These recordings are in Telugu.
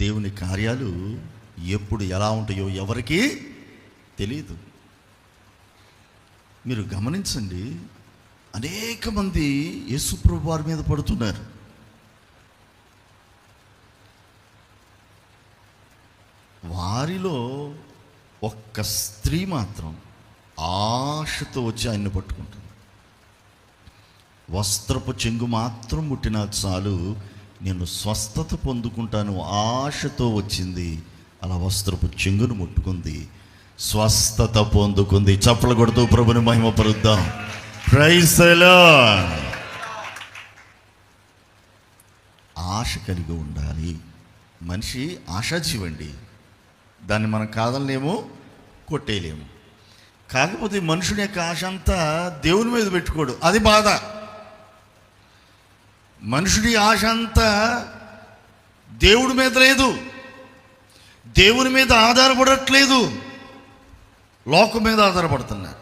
దేవుని కార్యాలు ఎప్పుడు ఎలా ఉంటాయో ఎవరికీ తెలియదు. మీరు గమనించండి, అనేక మంది యేసుప్రభు వారి మీద పడుతున్నారు. వారిలో ఒక్క స్త్రీ మాత్రం ఆశతో వచ్చి ఆయన్ని పట్టుకుంటుంది. వస్త్రపు చెంగు మాత్రం ముట్టినా చాలు, నేను స్వస్థత పొందుకుంటాను ఆశతో వచ్చింది. అలా వస్త్రపు చెంగును ముట్టుకుంది, స్వస్థత పొందుకుంది. చప్పలు కొడుతూ ప్రభుని మహిమపరుద్దాం. Praise the Lord. ఆశ కలిగి ఉండాలి. మనిషి ఆశాజీవండి, దాన్ని మనం కాదనలేము, కొట్టేయలేము. కాకపోతే మనుషుని యొక్క ఆశ అంతా దేవుని మీద పెట్టుకోడు, అది బాధ. మనుషుడి ఆశ అంతా దేవుడి మీద లేదు, దేవుని మీద ఆధారపడట్లేదు, లోకం మీద ఆధారపడుతున్నారు,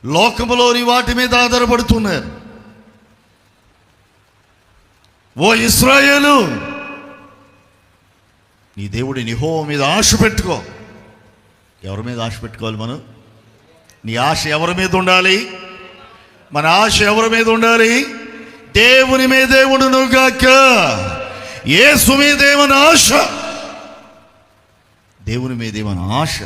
లోకములోని వాటి మీద ఆధారపడుతున్నారు. ఓ ఇశ్రాయేలు, నీ దేవుడి యెహోవా మీద ఆశ పెట్టుకో. ఎవరి మీద ఆశ పెట్టుకోవాలి మనం? నీ ఆశ ఎవరి మీద ఉండాలి? మన ఆశ ఎవరి మీద ఉండాలి? దేవుని మీదే ఉండునుగాక. యేసు మీదే మన ఆశ, దేవుని మీదే మన ఆశ.